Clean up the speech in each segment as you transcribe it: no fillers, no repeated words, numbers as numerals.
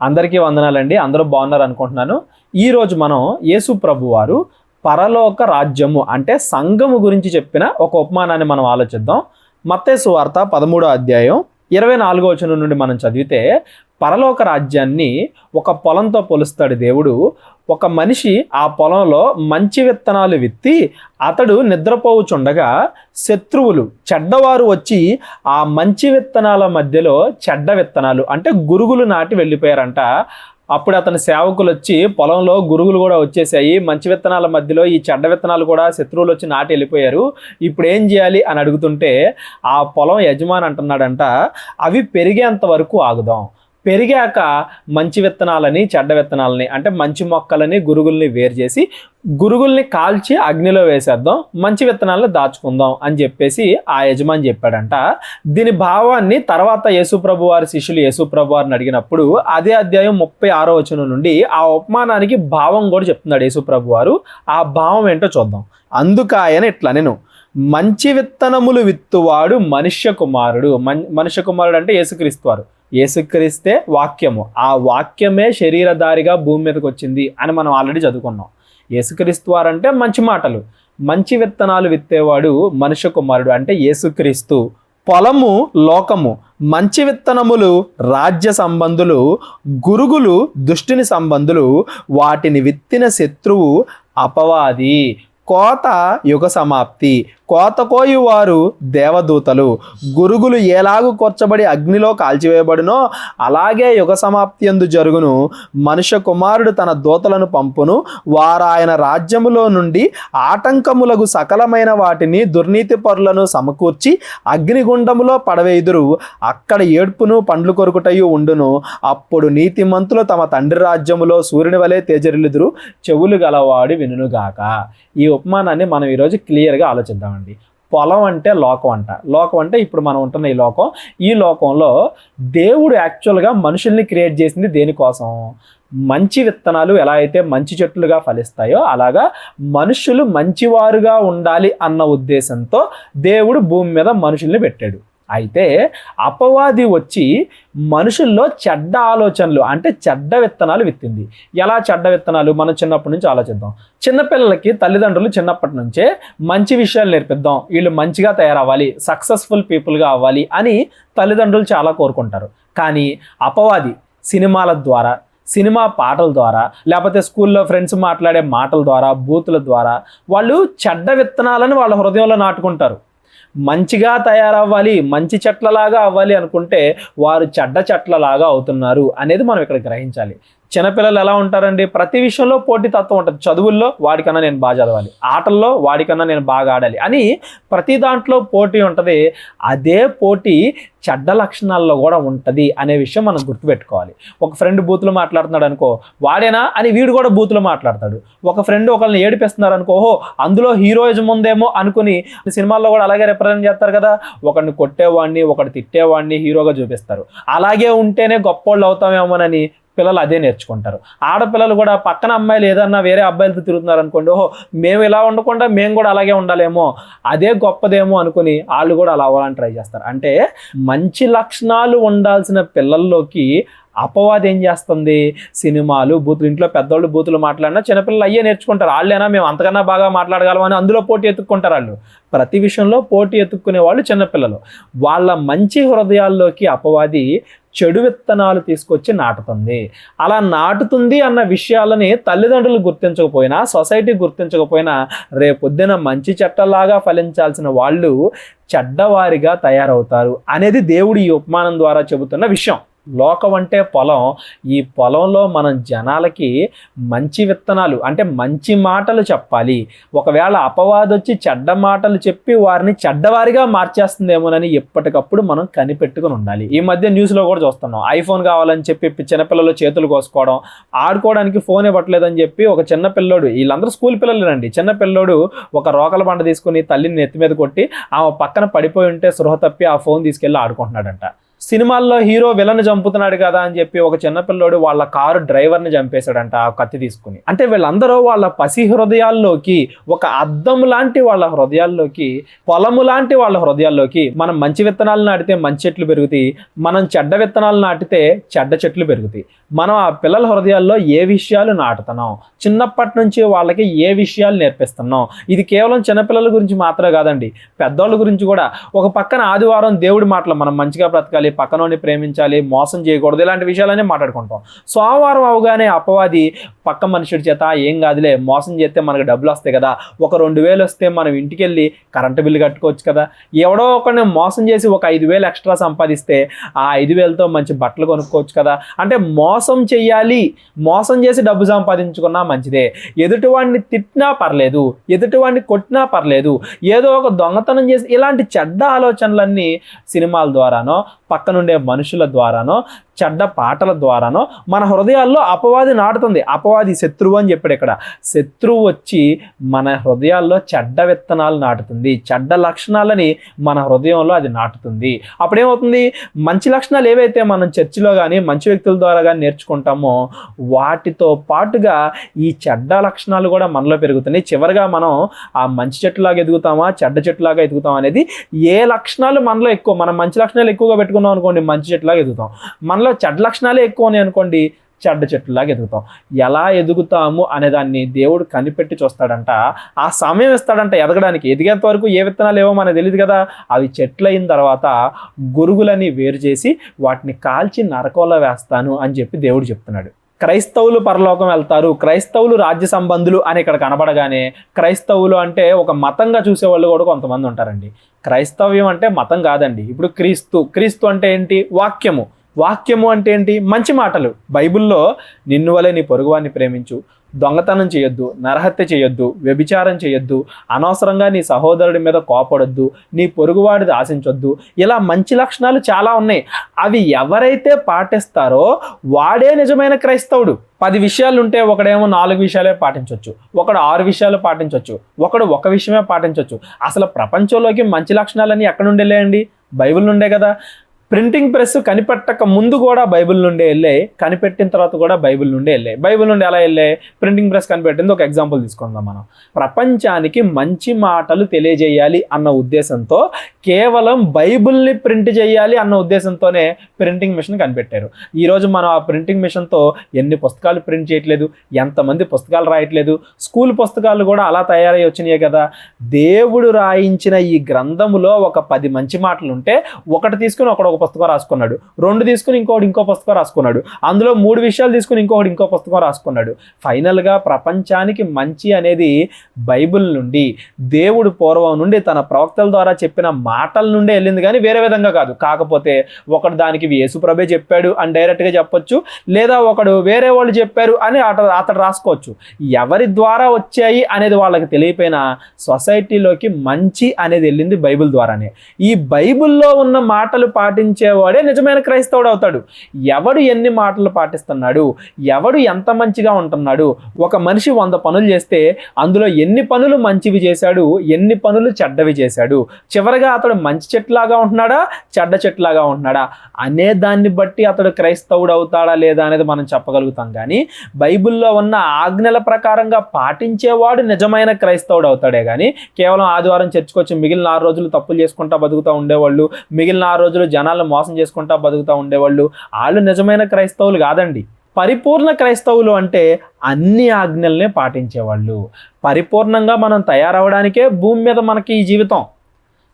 అందరికీ వందనాలండి. అందరూ బాగున్నారు అనుకుంటున్నాను. ఈరోజు మనం యేసు ప్రభువారు పరలోక రాజ్యము అంటే సంఘము గురించి చెప్పిన ఒక ఉపమానాన్ని మనం ఆలోచిద్దాం. మత్తయి సువార్త 13వ అధ్యాయం 24వ వచనం నుండి మనం చదివితే, పరలోక రాజ్యాన్ని ఒక పొలంతో పోలుస్తాడు దేవుడు. ఒక మనిషి ఆ పొలంలో మంచి విత్తనాలు విత్తి అతడు నిద్రపోవుచుండగా శత్రువులు చెడ్డవారు వచ్చి ఆ మంచి విత్తనాల మధ్యలో చెడ్డ విత్తనాలు అంటే గురుగులు నాటి వెళ్ళిపోయారంట. అప్పుడు అతని సేవకులు వచ్చి పొలంలో గురుగులు కూడా వచ్చేసాయి, మంచి విత్తనాల మధ్యలో ఈ చెడ్డ విత్తనాలు కూడా శత్రువులు వచ్చి నాటి వెళ్ళిపోయారు, ఇప్పుడు ఏం చేయాలి అని అడుగుతుంటే ఆ పొలం యజమాని అంటున్నాడంట, అవి పెరిగేంత వరకు ఆగుదాం, పెరిగాక మంచి విత్తనాలని చెడ్డ విత్తనాలని అంటే మంచి మొక్కలని గురుగుల్ని వేరు చేసి గురుగుల్ని కాల్చి అగ్నిలో వేసేద్దాం, మంచి విత్తనాలను దాచుకుందాం అని చెప్పేసి ఆ యజమాని చెప్పాడంట. దీని భావాన్ని తర్వాత యేసుప్రభు వారి శిష్యులు యేసుప్రభు వారిని అడిగినప్పుడు అదే అధ్యాయం 36వ వచనం నుండి ఆ ఉపమానానికి భావం కూడా చెప్తున్నాడు యేసుప్రభు వారు. ఆ భావం ఏంటో చూద్దాం. అందుకు ఆయన ఇట్లా, నేను మంచి విత్తనములు విత్తువాడు మనుష్య కుమారుడు. మనుష్య కుమారుడు అంటే యేసుక్రీస్తు వారు. యేసుక్రీస్తే వాక్యము, ఆ వాక్యమే శరీరధారిగా భూమి మీదకి వచ్చింది అని మనం ఆల్రెడీ చదువుకున్నాం. యేసుక్రీస్తు వారు అంటే మంచి మాటలు, మంచి విత్తనాలు విత్తేవాడు మనుష్య కుమారుడు అంటే యేసుక్రీస్తు. పొలము లోకము, మంచి విత్తనములు రాజ్య సంబంధులు, గురుగులు దుష్టుని సంబంధులు, వాటిని విత్తిన శత్రువు అపవాది. కోత యుగ సమాప్తి, కోత కోయువారు దేవదూతలు. గురుగులు ఎలాగూ కొర్చబడి అగ్నిలో కాల్చివేయబడునో అలాగే యుగ సమాప్తి యందు జరుగును. మనుష్య కుమారుడు తన దూతలను పంపును, వారాయన రాజ్యములో నుండి ఆటంకములకు సకలమైన వాటిని దుర్నీతి పరులను సమకూర్చి అగ్నిగుండములో పడవేయుదురు. అక్కడ ఏడ్పును పండ్లు కొరుకుటయు ఉండును. అప్పుడు నీతిమంతులు తమ తండ్రి రాజ్యములో సూర్యుని వలె తేజరిల్లుదురు. చెవులు గలవాడు వినుగాక. ఈ ఉపమానాన్ని మనం ఈరోజు క్లియర్గా ఆలోచిద్దామండి. పొలం అంటే లోకం అంట. లోకం అంటే ఇప్పుడు మనం ఉంటున్న ఈ లోకం. ఈ లోకంలో దేవుడు యాక్చువల్గా మనుషుల్ని క్రియేట్ చేసింది దేనికోసం? మంచి విత్తనాలు ఎలా అయితే మంచి చెట్లుగా ఫలిస్తాయో అలాగా మనుషులు మంచివారుగా ఉండాలి అన్న ఉద్దేశంతో దేవుడు భూమి మీద మనుషుల్ని పెట్టాడు. అయితే అపవాది వచ్చి మనుషుల్లో చెడ్డ ఆలోచనలు అంటే చెడ్డ విత్తనాలు విత్తింది. ఎలా చెడ్డ విత్తనాలు? మనం చిన్నప్పటి నుంచి ఆలోచిద్దాం. చిన్నపిల్లలకి తల్లిదండ్రులు చిన్నప్పటి నుంచే మంచి విషయాలు నేర్పిద్దాం, వీళ్ళు మంచిగా తయారవ్వాలి, సక్సెస్ఫుల్ పీపుల్గా అవ్వాలి అని తల్లిదండ్రులు చాలా కోరుకుంటారు. కానీ అపవాది సినిమాల ద్వారా, సినిమా పాటల ద్వారా, లేకపోతే స్కూల్లో ఫ్రెండ్స్ మాట్లాడే మాటల ద్వారా, బూతుల ద్వారా వాళ్ళు చెడ్డ విత్తనాలను వాళ్ళ హృదయంలో నాటుకుంటారు. మంచిగా తయారవ్వాలి, మంచి చెట్లలాగా అవ్వాలి అనుకుంటే వారు చెడ్డ చెట్లలాగా అవుతున్నారు అనేది మనం ఇక్కడ గ్రహించాలి. చిన్నపిల్లలు ఎలా ఉంటారండి? ప్రతి విషయంలో పోటీతత్వం ఉంటుంది. చదువుల్లో వాడికన్నా నేను బాగా చదవాలి, ఆటల్లో వాడికన్నా నేను బాగా ఆడాలి అని ప్రతి దాంట్లో పోటీ ఉంటుంది. అదే పోటీ చెడ్డ లక్షణాల్లో కూడా ఉంటుంది అనే విషయం మనం గుర్తుపెట్టుకోవాలి. ఒక ఫ్రెండ్ బూతులు మాట్లాడుతున్నాడు అనుకో, వాడేనా అని వీడు కూడా బూతులు మాట్లాడతాడు. ఒక ఫ్రెండ్ ఒకరిని ఏడిపిస్తున్నారు అనుకో, ఓహో అందులో హీరోయిజం ఉందేమో అనుకుని సినిమాల్లో కూడా అలాగే రిప్రజెంట్ చేస్తారు కదా, ఒకరిని కొట్టేవాడిని ఒకటి తిట్టేవాడిని హీరోగా చూపిస్తారు. అలాగే ఉంటేనే గొప్పోళ్ళు అవుతామేమోనని పిల్లలు అదే నేర్చుకుంటారు. ఆడపిల్లలు కూడా పక్కన అమ్మాయిలు ఏదన్నా వేరే అబ్బాయిలతో తిరుగుతున్నారు అనుకోండి, ఓహో మేము ఇలా ఉండకుండా మేము కూడా అలాగే ఉండాలేమో, అదే గొప్పదేమో అనుకుని వాళ్ళు కూడా అలా అవ్వాలని ట్రై చేస్తారు. అంటే మంచి లక్షణాలు ఉండాల్సిన పిల్లల్లోకి అపవాది ఏం చేస్తుంది? సినిమాలు, బూతులు. ఇంట్లో పెద్దవాళ్ళు బూతులు మాట్లాడినా చిన్నపిల్లలు అయ్యే నేర్చుకుంటారు. వాళ్ళైనా మేము అంతకన్నా బాగా మాట్లాడగలమని అందులో పోటీ ఎత్తుక్కుంటారు. వాళ్ళు ప్రతి విషయంలో పోటీ ఎత్తుక్కునే వాళ్ళు చిన్నపిల్లలు. వాళ్ళ మంచి హృదయాల్లోకి అపవాది చెడు విత్తనాలు తీసుకొచ్చి నాటుతుంది. అలా నాటుతుంది అన్న విషయాలని తల్లిదండ్రులు గుర్తించకపోయినా, సొసైటీ గుర్తించకపోయినా, రేపొద్దున మంచి చెట్టలాగా ఫలించాల్సిన వాళ్ళు చెడ్డవారిగా తయారవుతారు అనేది దేవుడు ఈ ఉపమానం ద్వారా చెబుతున్న విషయం. లోకం అంటే పొలం. ఈ పొలంలో మనం జనాలకి మంచి విత్తనాలు అంటే మంచి మాటలు చెప్పాలి. ఒకవేళ అపవాది వచ్చి చెడ్డ మాటలు చెప్పి వారిని చెడ్డవారిగా మార్చేస్తుందేమోనని ఎప్పటికప్పుడు మనం కనిపెట్టుకుని ఉండాలి. ఈ మధ్య న్యూస్లో కూడా చూస్తున్నాం, ఐఫోన్ కావాలని చెప్పి చిన్నపిల్లలు చేతులు కోసుకోవడం, ఆడుకోవడానికి ఫోన్ ఇవ్వట్లేదని చెప్పి ఒక చిన్న పిల్లోడు, వీళ్ళందరూ స్కూల్ పిల్లలేనండి, చిన్న పిల్లోడు ఒక రోకల బండ తీసుకుని తల్లిని నెత్తి మీద కొట్టి ఆమె పక్కన పడిపోయి ఉంటే స్పృహ తప్పి ఆ ఫోన్ తీసుకెళ్ళి ఆడుకుంటున్నాడంట. సినిమాల్లో హీరో విలన్ చంపుతున్నాడు కదా అని చెప్పి ఒక చిన్నపిల్లోడు వాళ్ళ కారు డ్రైవర్ని చంపేశాడంట ఆ కత్తి తీసుకుని. అంటే వీళ్ళందరూ వాళ్ళ పసి హృదయాల్లోకి, ఒక అద్దం లాంటి వాళ్ళ హృదయాల్లోకి, పొలము లాంటి వాళ్ళ హృదయాల్లోకి మనం మంచి విత్తనాలు నాటితే మంచి చెట్లు పెరుగుతాయి, మనం చెడ్డ విత్తనాలు నాటితే చెడ్డ చెట్లు పెరుగుతాయి. మనం ఆ పిల్లల హృదయాల్లో ఏ విషయాలు నాటుతున్నాం, చిన్నప్పటి నుంచి వాళ్ళకి ఏ విషయాలు నేర్పిస్తున్నాం. ఇది కేవలం చిన్నపిల్లల గురించి మాత్రమే కాదండి, పెద్దోళ్ళ గురించి కూడా. ఒక పక్కన ఆదివారం దేవుడి మాటలు, మనం మంచిగా బ్రతకాలి, పక్కనోని ప్రేమించాలి, మోసం చేయకూడదు, ఇలాంటి విషయాలన్నీ మాట్లాడుకుంటాం. సోమవారం అవగానే అపవాది పక్క మనుషుడి చేత ఏం కాదులే, మోసం చేస్తే మనకు డబ్బులు వస్తాయి కదా, ఒక 2,000 వస్తే మనం ఇంటికి వెళ్ళి కరెంటు బిల్లు కట్టుకోవచ్చు కదా, ఎవడో ఒకరిని మోసం చేసి ఒక 5,000 ఎక్స్ట్రా సంపాదిస్తే ఆ 5,000తో మంచి బట్టలు కొనుక్కోవచ్చు కదా. అంటే మోసం చెయ్యాలి, మోసం చేసి డబ్బు సంపాదించుకున్నా మంచిదే. ఎదుటివాడిని తిట్టినా పర్లేదు, ఎదుటివాడిని కొట్టినా పర్లేదు, ఏదో ఒక దొంగతనం చేసి, ఇలాంటి చెడ్డ ఆలోచనలన్నీ సినిమాల ద్వారానో, పక్కనుండే మనుషుల ద్వారానో, చెడ్డ పాటల ద్వారానో మన హృదయాల్లో అపవాది నాటుతుంది. అపవాది శత్రువు అని చెప్పాడు ఇక్కడ. శత్రువు వచ్చి మన హృదయాల్లో చెడ్డ విత్తనాలు నాటుతుంది, చెడ్డ లక్షణాలని మన హృదయంలో అది నాటుతుంది. అప్పుడేమవుతుంది, మంచి లక్షణాలు ఏవైతే మనం చర్చిలో కానీ మంచి వ్యక్తుల ద్వారా కానీ నేర్చుకుంటామో వాటితో పాటుగా ఈ చెడ్డ లక్షణాలు కూడా మనలో పెరుగుతున్నాయి. చివరిగా మనం ఆ మంచి చెట్టులాగా ఎదుగుతామా, చెడ్డ చెట్టులాగా ఎదుగుతాం అనేది, ఏ లక్షణాలు మనలో ఎక్కువ, మనం మంచి లక్షణాలు ఎక్కువగా పెట్టుకున్నాం అనుకోండి, మంచి చెట్టులాగా ఎదుగుతాం. మనలో చెడ్డ లక్షణాలే ఎక్కువ ఉన్నాయి అనుకోండి, చెడ్డ చెట్టులాగా ఎదుగుతాం. ఎలా ఎదుగుతాము అనేదాన్ని దేవుడు కనిపెట్టి చూస్తాడంట. ఆ సమయం ఇస్తాడంట ఎదగడానికి. ఎదిగేంత వరకు ఏ విత్తనాలు ఏవో మనకు తెలియదు కదా. అవి చెట్లు అయిన తర్వాత గురుగులని వేరు చేసి వాటిని కాల్చి నరకంలో వేస్తాను అని చెప్పి దేవుడు చెప్తున్నాడు. క్రైస్తవులు పరలోకం వెళ్తారు, క్రైస్తవులు రాజ్య సంబంధులు అని ఇక్కడ కనబడగానే, క్రైస్తవులు అంటే ఒక మతంగా చూసేవాళ్ళు కూడా కొంతమంది ఉంటారండి. క్రైస్తవ్యం అంటే మతం కాదండి. ఇప్పుడు క్రీస్తు అంటే ఏంటి? వాక్యము. వాక్యము అంటే ఏంటి? మంచి మాటలు. బైబిల్లో నిన్ను వలె నీ పొరుగువాన్ని ప్రేమించు, దొంగతనం చేయొద్దు, నరహత్య చేయొద్దు, వ్యభిచారం చేయొద్దు, అనవసరంగా నీ సహోదరుడి మీద కోపడొద్దు, నీ పొరుగువాడిది ఆశించొద్దు, ఇలా మంచి లక్షణాలు చాలా ఉన్నాయి. అవి ఎవరైతే పాటిస్తారో వాడే నిజమైన క్రైస్తవుడు. 10 విషయాలు ఉంటే ఒకడేమో 4 విషయాలే పాటించవచ్చు, ఒకడు 6 విషయాలు పాటించవచ్చు, ఒకడు 1 విషయమే పాటించవచ్చు. అసలు ప్రపంచంలోకి మంచి లక్షణాలన్నీ ఎక్కడి నుండి వెళ్ళాయండి? బైబిల్ నుండే కదా. ప్రింటింగ్ ప్రెస్ కనిపెట్టక ముందు కూడా బైబిల్ నుండే వెళ్ళాయి, కనిపెట్టిన తర్వాత కూడా బైబిల్ నుండే వెళ్ళాయి. బైబిల్ నుండి ఎలా వెళ్ళాయి? ప్రింటింగ్ ప్రెస్ కనిపెట్టింది. ఒక ఎగ్జాంపుల్ తీసుకుందాం మనం. ప్రపంచానికి మంచి మాటలు తెలియజేయాలి అన్న ఉద్దేశంతో, కేవలం బైబిల్ని ప్రింట్ చేయాలి అన్న ఉద్దేశంతోనే ప్రింటింగ్ మిషన్ కనిపెట్టారు. ఈరోజు మనం ఆ ప్రింటింగ్ మిషన్తో ఎన్ని పుస్తకాలు ప్రింట్ చేయట్లేదు, ఎంతమంది పుస్తకాలు రాయట్లేదు. స్కూల్ పుస్తకాలు కూడా అలా తయారై వచ్చినాయి కదా. దేవుడు రాయించిన ఈ గ్రంథములో ఒక 10 మంచి మాటలు ఉంటే, ఒకటి తీసుకుని ఒక పుస్తకం రాసుకున్నాడు, 2 తీసుకుని ఇంకోటి ఇంకో పుస్తకం రాసుకున్నాడు, అందులో 3 విషయాలు తీసుకుని ఇంకొకటి ఇంకో పుస్తకం రాసుకున్నాడు. ఫైనల్గా ప్రపంచానికి మంచి అనేది బైబిల్ నుండి, దేవుడు పూర్వం నుండి తన ప్రవక్తల ద్వారా చెప్పిన మాటల నుండే వెళ్ళింది, కానీ వేరే విధంగా కాదు. కాకపోతే ఒకడు దానికి యేసుప్రభే చెప్పాడు అని డైరెక్ట్గా చెప్పొచ్చు, లేదా ఒకడు వేరే వాళ్ళు చెప్పారు అని అతడు రాసుకోవచ్చు. ఎవరి ద్వారా వచ్చాయి అనేది వాళ్ళకి తెలియపోయినా సొసైటీలోకి మంచి అనేది వెళ్ళింది బైబిల్ ద్వారానే. ఈ బైబిల్లో ఉన్న మాటలు పాటించేవాడే నిజమైన క్రైస్తవుడు అవుతాడు. ఎవడు ఎన్ని మాటలు పాటిస్తున్నాడు, ఎవడు ఎంత మంచిగా ఉంటున్నాడు, ఒక మనిషి 100 పనులు చేస్తే అందులో ఎన్ని పనులు మంచివి చేశాడు, ఎన్ని పనులు చెడ్డవి చేశాడు, చివరిగా అతడు మంచి చెట్టులాగా ఉంటున్నాడా, చెడ్డ చెట్టులాగా ఉంటున్నాడా అనే దాన్ని బట్టి అతడు క్రైస్తవుడు అవుతాడా లేదా అనేది మనం చెప్పగలుగుతాం. కానీ బైబిల్లో ఉన్న ఆజ్ఞల ప్రకారంగా పాటించేవాడు నిజమైన క్రైస్తవుడు అవుతాడే కానీ, కేవలం ఆదివారం చర్చికి వచ్చి మిగిలిన 6 రోజులు తప్పులు చేసుకుంటా బతుకుతూ ఉండేవాళ్ళు, మిగిలిన 6 రోజులు జనాలను మోసం చేసుకుంటా బతుకుతూ ఉండేవాళ్ళు, వాళ్ళు నిజమైన క్రైస్తవులు కాదండి. పరిపూర్ణ క్రైస్తవులు అంటే అన్ని ఆజ్ఞల్నే పాటించేవాళ్ళు. పరిపూర్ణంగా మనం తయారవడానికే భూమి మీద మనకి ఈ జీవితం.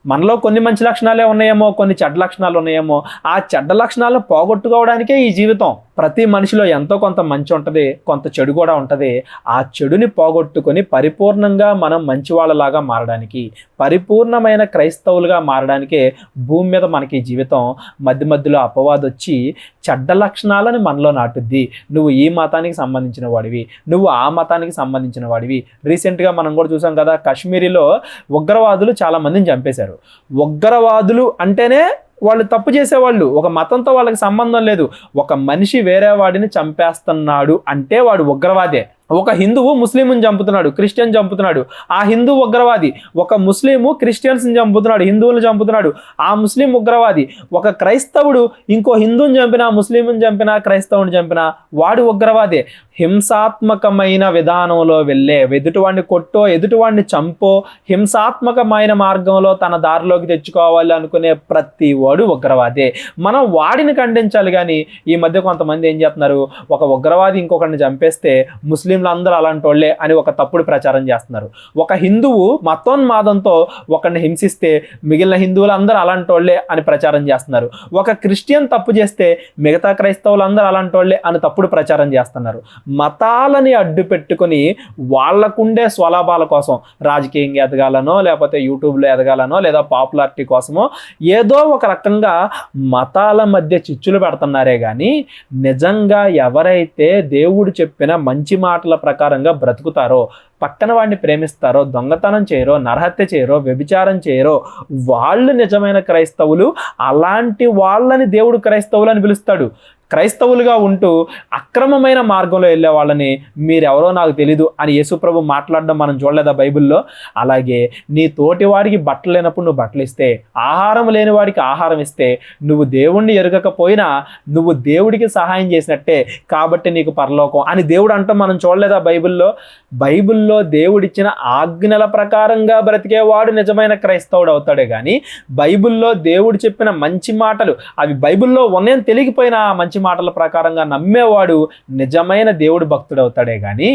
మనలో కొన్ని మంచి లక్షణాలే ఉన్నాయేమో, కొన్ని చెడ్డ లక్షణాలు ఉన్నాయేమో, ఆ చెడ్డ లక్షణాలను పోగొట్టుకోవడానికే ఈ జీవితం. ప్రతి మనిషిలో ఎంతో కొంత మంచి ఉంటుంది, కొంత చెడు కూడా ఉంటుంది. ఆ చెడుని పోగొట్టుకొని పరిపూర్ణంగా మనం మంచి వాళ్ళలాగా మారడానికి, పరిపూర్ణమైన క్రైస్తవులుగా మారడానికే భూమి మీద మనకి జీవితం. మధ్య మధ్యలో అపవాది వచ్చి చెడ్డ లక్షణాలను మనలో నాటుద్ది. నువ్వు ఈ మతానికి సంబంధించిన వాడివి, నువ్వు ఆ మతానికి సంబంధించిన వాడివి. రీసెంట్గా మనం కూడా చూసాం కదా, కాశ్మీరీలో ఉగ్రవాదులు చాలా మందిని చంపేశారు. ఉగ్రవాదులు అంటేనే వాళ్ళు తప్పు చేసేవాళ్ళు, ఒక మతంతో వాళ్ళకి సంబంధం లేదు. ఒక మనిషి వేరే వాడిని చంపేస్తున్నాడు అంటే వాడు ఉగ్రవాదే. ఒక హిందువు ముస్లింని చంపుతున్నాడు, క్రిస్టియన్ చంపుతున్నాడు, ఆ హిందూ ఉగ్రవాది. ఒక ముస్లిము క్రిస్టియన్స్ని చంపుతున్నాడు, హిందువులను చంపుతున్నాడు, ఆ ముస్లిం ఉగ్రవాది. ఒక క్రైస్తవుడు ఇంకో హిందువుని చంపినా, ముస్లింని చంపినా, క్రైస్తవుని చంపినా వాడు ఉగ్రవాదే. హింసాత్మకమైన విధానంలో వెళ్ళే, ఎదుటివాడిని కొట్టో ఎదుటివాడిని చంపో హింసాత్మకమైన మార్గంలో తన దారిలోకి తెచ్చుకోవాలి అనుకునే ప్రతి వాడు ఉగ్రవాదే. మనం వాడిని ఖండించాలి. కానీ ఈ మధ్య కొంతమంది ఏం చేస్తున్నారు, ఒక ఉగ్రవాది ఇంకొకరిని చంపేస్తే ముస్లింలు అందరూ అలాంటి వాళ్ళే అని ఒక తప్పుడు ప్రచారం చేస్తున్నారు. ఒక హిందువు మతోన్మాదంతో ఒకరిని హింసిస్తే మిగిలిన హిందువులు అందరూ అలాంటి వాళ్ళే అని ప్రచారం చేస్తున్నారు. ఒక క్రిస్టియన్ తప్పు చేస్తే మిగతా క్రైస్తవులు అందరూ అలాంటి వాళ్ళే అని తప్పుడు ప్రచారం చేస్తున్నారు. మతాలని అడ్డు పెట్టుకుని వాళ్ళకుండే స్వలాభాల కోసం రాజకీయంగా ఎదగాలనో, లేకపోతే యూట్యూబ్లో ఎదగాలనో, లేదా పాపులారిటీ కోసమో ఏదో ఒక రకంగా మతాల మధ్య చిచ్చులు పెడుతున్నారే కానీ నిజంగా ఎవరైతే దేవుడు చెప్పిన మంచి మాటల ప్రకారంగా బ్రతుకుతారో, పక్కన వాడిని ప్రేమిస్తారో, దొంగతనం చేయరో, నరహత్య చేయరో, వ్యభిచారం చేయరో వాళ్ళు నిజమైన క్రైస్తవులు. అలాంటి వాళ్ళని దేవుడు క్రైస్తవులు అని పిలుస్తాడు. క్రైస్తవులుగా ఉంటూ అక్రమమైన మార్గంలో వెళ్ళే వాళ్ళని మీరెవరో నాకు తెలీదు అని యేసుప్రభు మాట్లాడడం మనం చూడలేదా బైబిల్లో? అలాగే నీ తోటి వాడికి బట్టలు లేనప్పుడు నువ్వు బట్టలు ఇస్తే, ఆహారం లేని వాడికి ఆహారం ఇస్తే, నువ్వు దేవుణ్ణి ఎరగకపోయినా నువ్వు దేవుడికి సహాయం చేసినట్టే, కాబట్టి నీకు పరలోకం అని దేవుడు అంటాం మనం చూడలేదా బైబిల్లో? బైబిల్లో దేవుడిచ్చిన ఆజ్ఞల ప్రకారంగా బ్రతికేవాడు నిజమైన క్రైస్తవుడు అవుతాడే కానీ బైబిల్లో దేవుడు చెప్పిన మంచి మాటలు అవి బైబిల్లో ఉన్నాయని తెలియకపోయినా మంచి మాటల ప్రకారంగా నమ్మేవాడు నిజమైన దేవుడు భక్తుడు అవుతాడే కానీ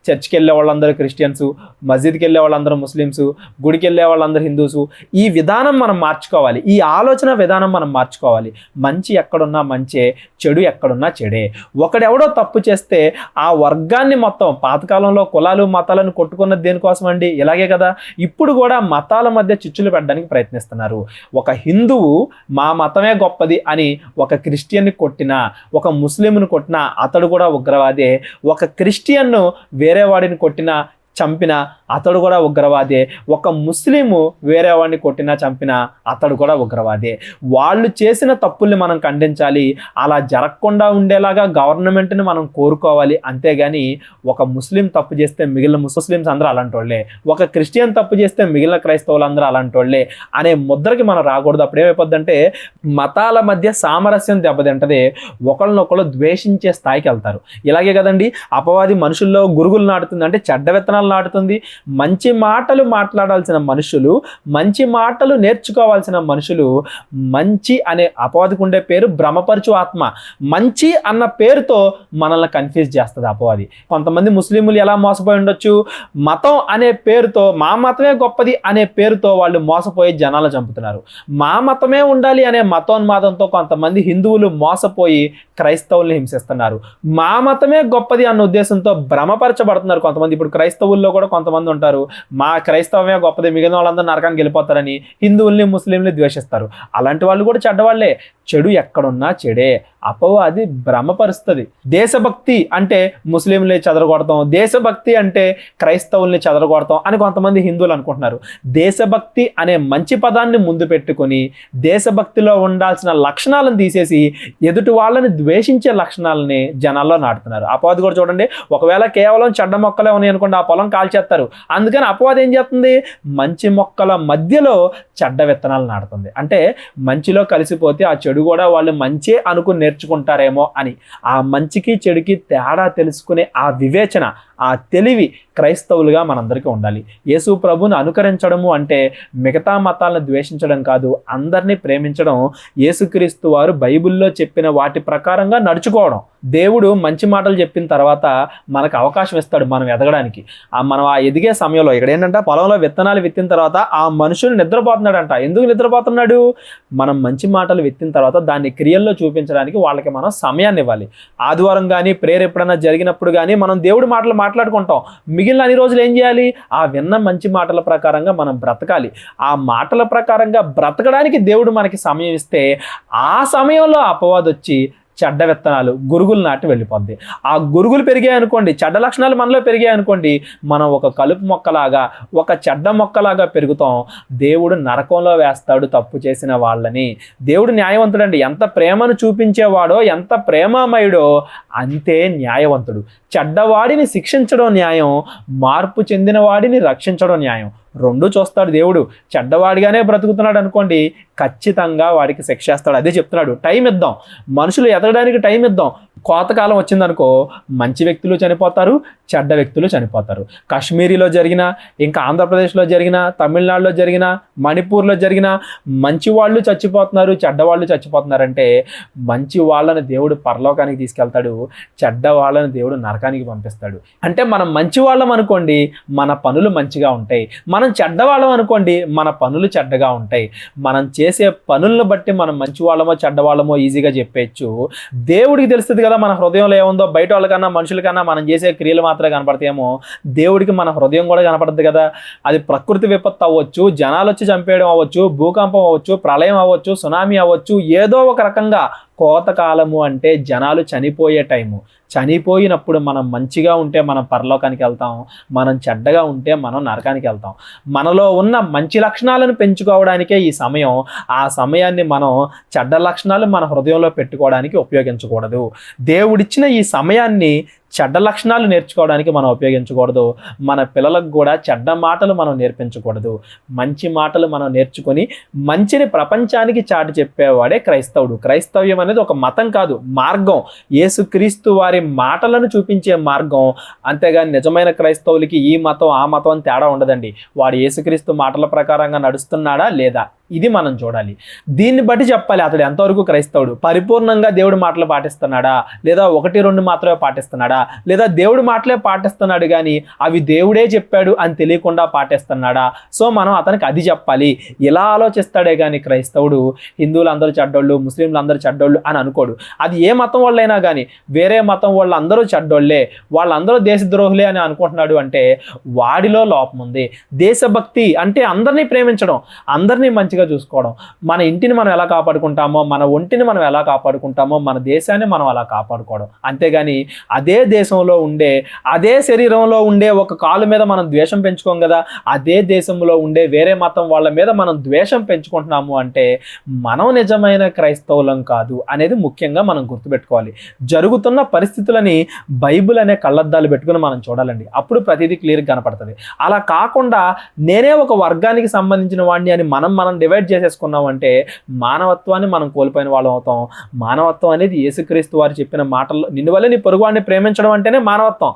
చర్చ్కి వెళ్ళే వాళ్ళందరూ క్రిస్టియన్స్, మస్జిద్కి వెళ్ళే వాళ్ళందరూ ముస్లిమ్స్, గుడికి వెళ్ళే వాళ్ళందరూ హిందూసు. ఈ విధానం మనం మార్చుకోవాలి, ఈ ఆలోచన విధానం మనం మార్చుకోవాలి. మంచి ఎక్కడున్నా మంచే, చెడు ఎక్కడున్నా చెడే. ఒకడెవడో తప్పు చేస్తే ఆ వర్గాన్ని మొత్తం, పాతకాలంలో కులాలు మతాలను కొట్టుకున్నది దేనికోసం అండి? ఇలాగే కదా ఇప్పుడు కూడా మతాల మధ్య చిచ్చులు పెట్టడానికి ప్రయత్నిస్తున్నారు. ఒక హిందువు మా మతమే గొప్పది అని ఒక క్రిస్టియన్ని కొట్టినా, ఒక ముస్లింను కొట్టినా అతడు కూడా ఉగ్రవాదే. ఒక క్రిస్టియన్ను వేరే వాడిని కొట్టినా చంపినా అతడు కూడా ఉగ్రవాదే. ఒక ముస్లిము వేరే వాడిని కొట్టినా చంపినా అతడు కూడా ఉగ్రవాదే. వాళ్ళు చేసిన తప్పుల్ని మనం ఖండించాలి. అలా జరగకుండా ఉండేలాగా గవర్నమెంట్ని మనం కోరుకోవాలి. అంతేగాని ఒక ముస్లిం తప్పు చేస్తే మిగిలిన ముస్లిమ్స్ అందరూ అలాంటి వాళ్ళే, ఒక క్రిస్టియన్ తప్పు చేస్తే మిగిలిన క్రైస్తవులు అందరూ అలాంటి వాళ్ళే అనే ముద్రకి మనం రాకూడదు. అప్పుడు ఏమైపోద్దంటే మతాల మధ్య సామరస్యం దెబ్బతింటది, ఒకళ్ళనొకళ్ళు ద్వేషించే స్థాయికి వెళ్తారు. ఇలాగే కదండి అపవాది మనుషుల్లో గురుగులు నాటుతుంది, అంటే చెడ్డ విత్తనాలు నాటుతుంది. మంచి మాటలు మాట్లాడాల్సిన మనుషులు, మంచి మాటలు నేర్చుకోవాల్సిన మనుషులు, మంచి అనే అపవాదికి ఉండే పేరు భ్రమపరచు ఆత్మ. మంచి అన్న పేరుతో మనల్ని కన్ఫ్యూజ్ చేస్తుంది అపవాది. కొంతమంది ముస్లింలు ఎలా మోసపోయి ఉండొచ్చు, మతం అనే పేరుతో, మా మతమే గొప్పది అనే పేరుతో వాళ్ళు మోసపోయి జనాలు చంపుతున్నారు. మా మతమే ఉండాలి అనే మతోన్మాదంతో కొంతమంది హిందువులు మోసపోయి క్రైస్తవుల్ని హింసిస్తున్నారు. మా మతమే గొప్పది అన్న ఉద్దేశంతో భ్రమపరచబడుతున్నారు కొంతమంది. ఇప్పుడు క్రైస్తవుల్లో కూడా కొంతమంది ఉంటారు, మా క్రైస్తవమే గొప్పది, మిగిలిన వాళ్ళందరూ నరకానికి వెళ్ళిపోతారని హిందువుల్ని ముస్లింని ద్వేషిస్తారు. అలాంటి వాళ్ళు కూడా చెడ్డవాళ్లే. చెడు ఎక్కడున్నా చెడే. అపవాది భ్రమపరుస్తుంది. దేశభక్తి అంటే ముస్లింల్ని చెదరగొడతాం, దేశభక్తి అంటే క్రైస్తవుల్ని చెదరగొడతాం అని కొంతమంది హిందువులు అనుకుంటున్నారు. దేశభక్తి అనే మంచి పదాన్ని ముందు పెట్టుకొని దేశభక్తిలో ఉండాల్సిన లక్షణాలను తీసేసి ఎదుటి వాళ్ళని ద్వేషించే లక్షణాలని జనాల్లో నాటుతున్నారు. అపవాది కూడా చూడండి, ఒకవేళ కేవలం చెడ్డ మొక్కలే ఉన్నాయి అనుకోండి, ఆ పొలం కాల్చేస్తారు. అందుకని అపవాది ఏం చేస్తుంది, మంచి మొక్కల మధ్యలో చెడ్డ విత్తనాలు నాటుతుంది. అంటే మంచిలో కలిసిపోతే ఆ చెడు కూడా వాళ్ళు మంచి అనుకుని నేర్చుకుంటారేమో అని. ఆ మంచికి చెడుకి తేడా తెలుసుకునే ఆ వివేచన, ఆ తెలివి క్రైస్తవులుగా మనందరికీ ఉండాలి. యేసు ప్రభుని అనుకరించడము అంటే మిగతా మతాలను ద్వేషించడం కాదు, అందరినీ ప్రేమించడం. యేసుక్రీస్తు వారు బైబిల్లో చెప్పిన వాటి ప్రకారంగా నడుచుకోవడం. దేవుడు మంచి మాటలు చెప్పిన తర్వాత మనకు అవకాశం ఇస్తాడు మనం ఎదగడానికి. మనం ఆ ఎదిగే సమయంలో ఇక్కడ ఏంటంటే పొలంలో విత్తనాలు విత్తిన తర్వాత ఆ మనుషులు నిద్రపోతున్నాడంట. ఎందుకు నిద్రపోతున్నాడు? మనం మంచి మాటలు విత్తిన తర్వాత దాన్ని క్రియల్లో చూపించడానికి వాళ్ళకి మనం సమయాన్ని ఇవ్వాలి. ఆదివారం కానీ ప్రేయర్ ఎప్పుడైనా జరిగినప్పుడు కానీ మనం దేవుడి మాటలు మాట్లాడుకుంటాం. మిగిలిన అన్ని రోజులు ఏం చేయాలి? ఆ విన్న మంచి మాటల ప్రకారంగా మనం బ్రతకాలి. ఆ మాటల ప్రకారంగా బ్రతకడానికి దేవుడు మనకి సమయం ఇస్తే ఆ సమయంలో అపవాది వచ్చి చెడ్డ విత్తనాలు గురుగులు నాటి వెళ్ళిపోద్ది. ఆ గురుగులు పెరిగాయి అనుకోండి, చెడ్డ లక్షణాలు మనలో పెరిగాయి అనుకోండి, మనం ఒక కలుపు మొక్కలాగా, ఒక చెడ్డ మొక్కలాగా పెరుగుతాం. దేవుడు నరకంలో వేస్తాడు తప్పు చేసిన వాళ్ళని. దేవుడు న్యాయవంతుడండి. ఎంత ప్రేమను చూపించేవాడో, ఎంత ప్రేమామయుడో అంతే న్యాయవంతుడు. చెడ్డవాడిని శిక్షించడం న్యాయం, మార్పు చెందిన వాడిని రక్షించడం న్యాయం. రెండు చూస్తాడు దేవుడు. చెడ్డవాడిగానే బ్రతుకుతున్నాడు అనుకోండి, ఖచ్చితంగా వాడికి శిక్ష వేస్తాడు. అదే చెప్తున్నాడు, టైం ఇద్దాం, మనుషులు ఎదగడానికి టైం ఇద్దాం. కోతకాలం వచ్చిందనుకో మంచి వ్యక్తులు చనిపోతారు, చెడ్డ వ్యక్తులు చనిపోతారు. కాశ్మీరీలో జరిగిన, ఇంకా ఆంధ్రప్రదేశ్లో జరిగిన, తమిళనాడులో జరిగిన, మణిపూర్లో జరిగిన మంచి వాళ్ళు చచ్చిపోతున్నారు, చెడ్డవాళ్ళు చచ్చిపోతున్నారంటే మంచి వాళ్ళని దేవుడు పరలోకానికి తీసుకెళ్తాడు, చెడ్డ వాళ్ళని దేవుడు నరకానికి పంపిస్తాడు. అంటే మనం మంచి వాళ్ళం అనుకోండి, మన పనులు మంచిగా ఉంటాయి. మనం చెడ్డవాళ్ళం అనుకోండి, మన పనులు చెడ్డగా ఉంటాయి. మనం చేసే పనులను బట్టి మనం మంచి వాళ్ళమో చెడ్డవాళ్ళమో ఈజీగా చెప్పేయచ్చు. దేవుడికి తెలుస్తుంది కదా మన హృదయంలో ఏముందో. బయట వాళ్ళకన్నా మనుషులకన్నా మనం చేసే క్రియలు మాత్రమే కనపడతాయేమో, దేవుడికి మన హృదయం కూడా కనపడుతుంది కదా. అది ప్రకృతి విపత్తు అవ్వచ్చు, జనాలు వచ్చి చంపేయడం అవ్వచ్చు, భూకంపం అవ్వచ్చు, ప్రళయం అవ్వచ్చు, సునామీ అవ్వచ్చు, ఏదో ఒక రకంగా. కోతకాలము అంటే జనాలు చనిపోయే టైము. చనిపోయినప్పుడు మనం మంచిగా ఉంటే మనం పరలోకానికి వెళ్తాం, మనం చెడ్డగా ఉంటే మనం నరకానికి వెళ్తాం. మనలో ఉన్న మంచి లక్షణాలను పెంచుకోవడానికే ఈ సమయం. ఆ సమయాన్ని మనం చెడ్డ లక్షణాలు మన హృదయంలో పెట్టుకోవడానికి ఉపయోగించకూడదు. దేవుడిచ్చిన ఈ సమయాన్ని చెడ్డ లక్షణాలు నేర్చుకోవడానికి మనం ఉపయోగించకూడదు. మన పిల్లలకు కూడా చెడ్డ మాటలు మనం నేర్పించకూడదు. మంచి మాటలు మనం నేర్చుకొని మంచిని ప్రపంచానికి చాటి చెప్పేవాడే క్రైస్తవుడు. క్రైస్తవ్యం అనేది ఒక మతం కాదు, మార్గం. యేసుక్రీస్తు వారి మాటలను చూపించే మార్గం. అంతేగాని నిజమైన క్రైస్తవులకి ఈ మతం ఆ మతం అని తేడా ఉండదండి. వాడు యేసుక్రీస్తు మాటల ప్రకారంగా నడుస్తున్నాడా లేదా, ఇది మనం చూడాలి. దీన్ని బట్టి చెప్పాలి అతడు ఎంతవరకు క్రైస్తవుడు. పరిపూర్ణంగా దేవుడి మాటలు పాటిస్తున్నాడా, లేదా 1-2 మాత్రమే పాటిస్తున్నాడా, లేదా దేవుడి మాటలే పాటిస్తున్నాడు కానీ అవి దేవుడే చెప్పాడు అని తెలియకుండా పాటిస్తున్నాడా. సో మనం అతనికి అది చెప్పాలి. ఇలా ఆలోచిస్తాడే కానీ క్రైస్తవుడు హిందువులు అందరూ చెడ్డోళ్ళు, ముస్లింలు అందరూ చెడ్డోళ్ళు అని అనుకోడు. అది ఏ మతం వాళ్ళైనా కానీ, వేరే మతం వాళ్ళు అందరూ చెడ్డోళ్ళే, వాళ్ళందరూ దేశద్రోహులే అని అనుకుంటున్నాడు అంటే వాడిలో లోపం ఉంది. దేశభక్తి అంటే అందరినీ ప్రేమించడం, అందరినీ మంచిగా చూసుకోవడం. మన ఇంటిని మనం ఎలా కాపాడుకుంటామో, మన ఒంటిని మనం ఎలా కాపాడుకుంటామో, మన దేశాన్ని మనం అలా కాపాడుకోవడం. అంతేగాని అదే దేశంలో ఉండే, అదే శరీరంలో ఉండే ఒక కాలు మీద మనం ద్వేషం పెంచుకోం కదా, అదే దేశంలో ఉండే వేరే మతం వాళ్ళ మీద మనం ద్వేషం పెంచుకుంటున్నాము అంటే మనం నిజమైన క్రైస్తవులం కాదు అనేది ముఖ్యంగా మనం గుర్తుపెట్టుకోవాలి. జరుగుతున్న పరిస్థితులని బైబిల్ అనే కళ్ళద్దాలు పెట్టుకుని మనం చూడాలండి. అప్పుడు ప్రతిదీ క్లియర్గా కనపడుతుంది. అలా కాకుండా నేనే ఒక వర్గానికి సంబంధించిన వాడిని అని మనం డివైడ్ చేసేసుకున్నామంటే మానవత్వాన్ని మనం కోల్పోయిన వాళ్ళం అవుతాం. మానవత్వం అనేది యేసుక్రీస్తు వారు చెప్పిన మాటల్లో, నిన్ను వల్లే నీ పొరుగువాడిని ప్రేమించడం అంటేనే మానవత్వం.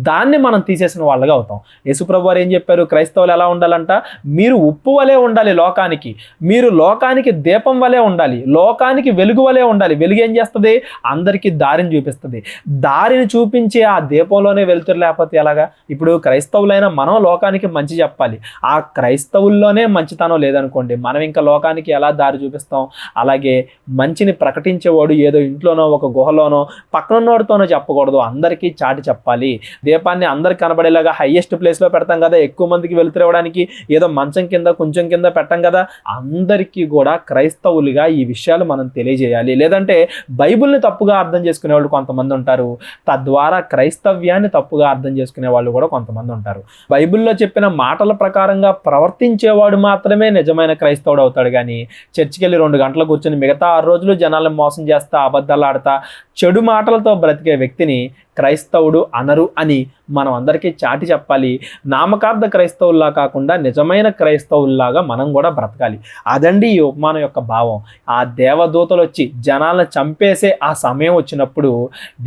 దాన్ని మనం తీసేసిన వాళ్ళగా అవుతాం. యేసుప్రభు వారు ఏం చెప్పారు, క్రైస్తవులు ఎలా ఉండాలంట, మీరు ఉప్పు వలె ఉండాలి లోకానికి, మీరు లోకానికి దీపం వలె ఉండాలి, లోకానికి వెలుగు వలె ఉండాలి. వెలుగు ఏం చేస్తుంది, అందరికీ దారిని చూపిస్తుంది. దారిని చూపించే ఆ దీపంలోనే వెలుతురు లేకపోతే ఎలాగా. ఇప్పుడు క్రైస్తవులైన మనం లోకానికి మంచి చెప్పాలి, ఆ క్రైస్తవుల్లోనే మంచితనం లేదనుకోండి, మనం ఇంకా లోకానికి ఎలా దారి చూపిస్తాం. అలాగే మంచిని ప్రకటించేవాడు ఏదో ఇంట్లోనో ఒక గుహలోనో పక్కనోడితోనో చెప్పకూడదు, అందరికీ చాటి చెప్పాలి. దీపాన్ని అందరికి కనబడేలాగా హైయెస్ట్ ప్లేస్లో పెడతాం కదా, ఎక్కువ మందికి వెలుతురవ్వడానికి. ఏదో మంచం కింద కొంచెం కింద పెట్టం కదా. అందరికీ కూడా క్రైస్తవులుగా ఈ విషయాలు మనం తెలియజేయాలి. లేదంటే బైబిల్ని తప్పుగా అర్థం చేసుకునే వాళ్ళు కొంతమంది ఉంటారు, తద్వారా క్రైస్తవ్యాన్ని తప్పుగా అర్థం చేసుకునే వాళ్ళు కూడా కొంతమంది ఉంటారు. బైబిల్లో చెప్పిన మాటల ప్రకారంగా ప్రవర్తించేవాడు మాత్రమే నిజమైన క్రైస్తవుడు అవుతాడు. కానీ చర్చికి వెళ్ళి 2 గంటలు కూర్చొని మిగతా 6 రోజులు జనాలను మోసం చేస్తా, అబద్ధాలు ఆడతా, చెడు మాటలతో బ్రతికే వ్యక్తిని క్రైస్తవుడు అనరు అని మనం అందరికీ చాటి చెప్పాలి. నామకార్థ క్రైస్తవుల్లా కాకుండా నిజమైన క్రైస్తవుల్లాగా మనం కూడా బ్రతకాలి. అదండి ఈ ఉపమానం యొక్క భావం. ఆ దేవదూతలు వచ్చి జనాలను చంపేసే ఆ సమయం వచ్చినప్పుడు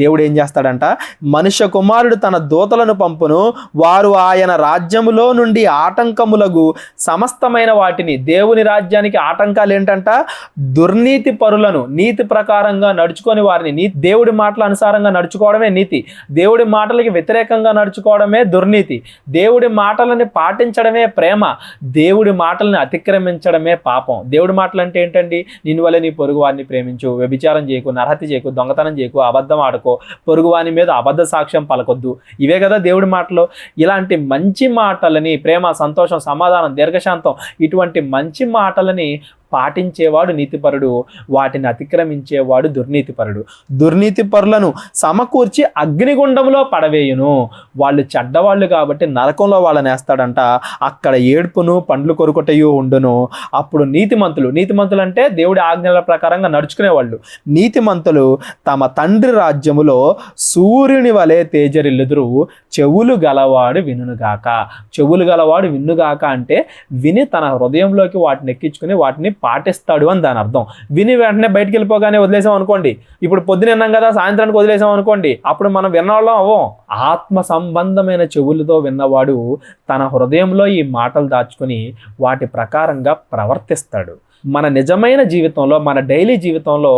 దేవుడు ఏం చేస్తాడంట, మనుష్య కుమారుడు తన దూతలను పంపును, వారు ఆయన రాజ్యములో నుండి ఆటంకములకు సమస్తమైన వాటిని. దేవుని రాజ్యానికి ఆటంకాలు ఏంటంట, దుర్నీతి పరులను, నీతి ప్రకారంగా నడుచుకొని వారిని, దేవుడి మాటల అనుసారంగా నడుచుకోవడమే నీతి, దేవుడి మాటలకి వ్యతిరేకంగా నడుచుకోవడమే దుర్నీతి, దేవుడి మాటలని పాటించడమే ప్రేమ, దేవుడి మాటలను అతిక్రమించడమే పాపం. దేవుడి మాటలు అంటే ఏంటండి, నిన్ను వల్లే నీ పొరుగు వారిని ప్రేమించు, వ్యభిచారం చేయకు, నరహత్య చేయకు, దొంగతనం చేయకు, అబద్ధం ఆడుకో, పొరుగు వాని మీద అబద్ధ సాక్ష్యం పలకొద్దు. ఇవే కదా దేవుడి మాటలు. ఇలాంటి మంచి మాటలని, ప్రేమ, సంతోషం, సమాధానం, దీర్ఘశాంతం, ఇటువంటి మంచి మాటలని పాటించేవాడు నీతిపరుడు, వాటిని అతిక్రమించేవాడు దుర్నీతిపరుడు. దుర్నీతిపరులను సమకూర్చి అగ్నిగుండంలో పడవేయును. వాళ్ళు చెడ్డవాళ్ళు కాబట్టి నరకంలో వాళ్ళని వేస్తాడంట. అక్కడ ఏడ్పును పండ్లు కొరుకుటయు ఉండును. అప్పుడు నీతిమంతులు అంటే దేవుడి ఆజ్ఞల ప్రకారంగా నడుచుకునేవాళ్ళు, నీతిమంతులు తమ తండ్రి రాజ్యములో సూర్యుని వలె తేజరిల్లుదురు. చెవులు గలవాడు వినుగాక. చెవులు గలవాడు వినుగాక అంటే విని తన హృదయంలోకి వాటిని ఎక్కించుకుని వాటిని పాటిస్తాడు అని దాని అర్థం. విని వెంటనే బయటికి వెళ్ళిపోగానే వదిలేసాం అనుకోండి, ఇప్పుడు పొద్దున విన్నాం కదా సాయంత్రానికి వదిలేసాం అనుకోండి, అప్పుడు మనం విన్నవాళ్ళం అవ్వం. ఆత్మ సంబంధమైన చెవులతో విన్నవాడు తన హృదయంలో ఈ మాటలు దాచుకుని వాటి ప్రకారంగా ప్రవర్తిస్తాడు. మన నిజమైన జీవితంలో, మన డైలీ జీవితంలో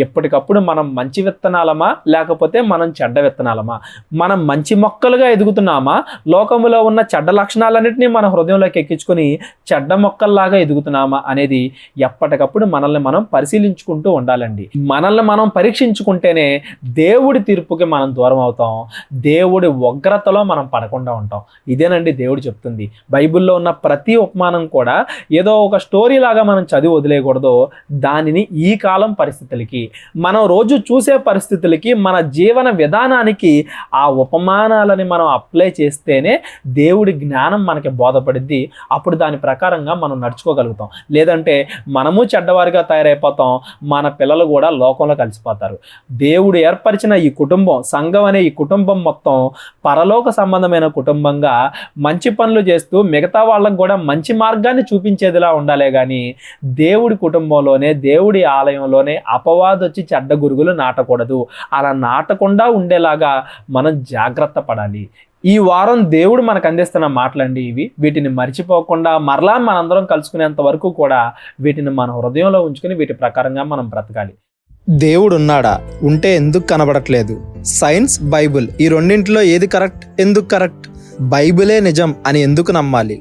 ఎప్పటికప్పుడు మనం మంచి విత్తనాలమా లేకపోతే మనం చెడ్డ విత్తనాలమా? మనం మంచి మొక్కలుగా ఎదుగుతున్నామా, లోకములో ఉన్న చెడ్డ లక్షణాలన్నింటినీ మన హృదయంలోకి ఎక్కించుకొని చెడ్డ మొక్కల్లాగా ఎదుగుతున్నామా అనేది ఎప్పటికప్పుడు మనల్ని మనం పరిశీలించుకుంటూ ఉండాలండి. మనల్ని మనం పరీక్షించుకుంటేనే దేవుడి తీర్పుకి మనం దూరం అవుతాం, దేవుడి ఉగ్రతలో మనం పడకుండా ఉంటాం. ఇదేనండి దేవుడు చెప్తుంది. బైబిల్లో ఉన్న ప్రతి ఉపమానం కూడా ఏదో ఒక స్టోరీ లాగా మనం చదివి వదిలేయకూడదు. దానిని ఈ కాలం పరిస్థితులకి, మనం రోజు చూసే పరిస్థితులకి, మన జీవన విధానానికి ఆ ఉపమానాలని మనం అప్లై చేస్తేనే దేవుడి జ్ఞానం మనకి బోధపడిద్ది. అప్పుడు దాని ప్రకారంగా మనం నడుచుకోగలుగుతాం. లేదంటే మనము చెడ్డవారిగా తయారైపోతాం, మన పిల్లలు కూడా లోకంలో కలిసిపోతారు. దేవుడు ఏర్పరిచిన ఈ కుటుంబం, సంఘం అనే ఈ కుటుంబం మొత్తం పరలోక సంబంధమైన కుటుంబంగా మంచి పనులు చేస్తూ మిగతా వాళ్ళకు కూడా మంచి మార్గాన్ని చూపించేదిలా ఉండాలే కానీ దేవుడి కుటుంబంలోనే, దేవుడి ఆలయంలోనే అపవాదు వచ్చి చెడ్డ గురుగులు నాటకూడదు. అలా నాటకుండా ఉండేలాగా మనం జాగ్రత్త పడాలి. ఈ వారం దేవుడు మనకు అందిస్తున్న మాటలండి ఇవి. వీటిని మర్చిపోకుండా మరలా మనందరం కలుసుకునేంత వరకు కూడా వీటిని మన హృదయంలో ఉంచుకుని వీటి ప్రకారంగా మనం బ్రతకాలి. దేవుడు ఉన్నాడా? ఉంటే ఎందుకు కనబడట్లేదు? సైన్స్, బైబిల్ ఈ రెండింటిలో ఏది కరెక్ట్? ఎందుకు కరెక్ట్? బైబిలే నిజం అని ఎందుకు నమ్మాలి?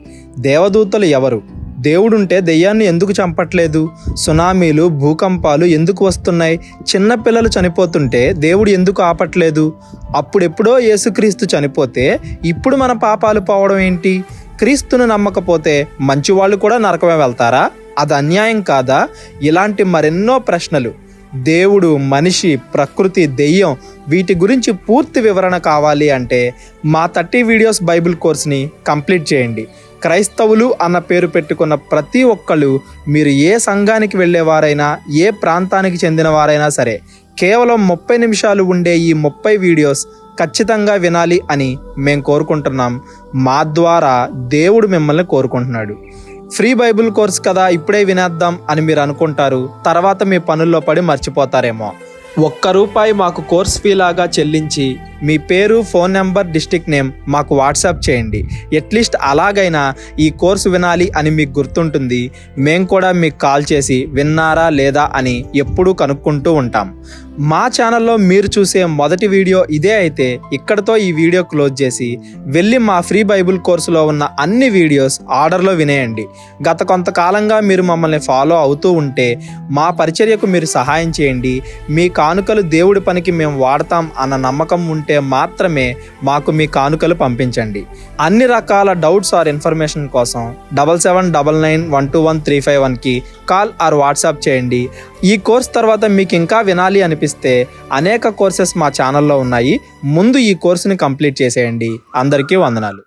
దేవదూతలు ఎవరు? దేవుడుంటే దెయ్యాన్ని ఎందుకు చంపట్లేదు? సునామీలు, భూకంపాలు ఎందుకు వస్తున్నాయి? చిన్నపిల్లలు చనిపోతుంటే దేవుడు ఎందుకు ఆపట్లేదు? అప్పుడెప్పుడో యేసుక్రీస్తు చనిపోతే ఇప్పుడు మన పాపాలు పోవడం ఏంటి? క్రీస్తును నమ్మకపోతే మంచివాళ్ళు కూడా నరకమే వెళ్తారా? అది అన్యాయం కాదా? ఇలాంటి మరెన్నో ప్రశ్నలు. దేవుడు, మనిషి, ప్రకృతి, దెయ్యం వీటి గురించి పూర్తి వివరణ కావాలి అంటే మా 30 వీడియోస్ బైబిల్ కోర్స్ని కంప్లీట్ చేయండి. క్రైస్తవులు అన్న పేరు పెట్టుకున్న ప్రతి ఒక్కళ్ళు, మీరు ఏ సంఘానికి వెళ్ళేవారైనా, ఏ ప్రాంతానికి చెందిన వారైనా సరే, కేవలం 30 నిమిషాలు ఉండే ఈ 30 వీడియోస్ ఖచ్చితంగా వినాలి అని మేము కోరుకుంటున్నాం. మా ద్వారా దేవుడు మిమ్మల్ని కోరుకుంటున్నాడు. ఫ్రీ బైబిల్ కోర్స్ కదా, ఇప్పుడే వినేద్దాం అని మీరు అనుకుంటారు. తర్వాత మీ పనుల్లో పడి మర్చిపోతారేమో. ₹1 మాకు కోర్స్ ఫీ లాగా చెల్లించి మీ పేరు, ఫోన్ నెంబర్, డిస్ట్రిక్ట్ నేమ్ మాకు వాట్సాప్ చేయండి. అట్లీస్ట్ అలాగైనా ఈ కోర్సు వినాలి అని మీకు గుర్తుంటుంది. మేము కూడా మీకు కాల్ చేసి విన్నారా లేదా అని ఎప్పుడూ కనుక్కుంటూ ఉంటాం. మా ఛానల్లో మీరు చూసే మొదటి వీడియో ఇదే అయితే ఇక్కడతో ఈ వీడియో క్లోజ్ చేసి వెళ్ళి మా ఫ్రీ బైబిల్ కోర్సులో ఉన్న అన్ని వీడియోస్ ఆర్డర్లో వినేయండి. గత కొంతకాలంగా మీరు మమ్మల్ని ఫాలో అవుతూ ఉంటే మా పరిచర్యకు మీరు సహాయం చేయండి. మీ కానుకలు దేవుడి పనికి మేము వాడతాం అన్న నమ్మకం ఉంటే మాత్రమే మాకు మీ కానుకలు పంపించండి. అన్ని రకాల డౌట్స్ ఆర్ ఇన్ఫర్మేషన్ కోసం 7799121351కి కాల్ ఆర్ వాట్సాప్ చేయండి. ఈ కోర్స్ తర్వాత మీకు ఇంకా వినాలి అనిపిస్తే అనేక కోర్సెస్ మా ఛానల్లో ఉన్నాయి. ముందు ఈ కోర్సుని కంప్లీట్ చేసేయండి. అందరికీ వందనాలు.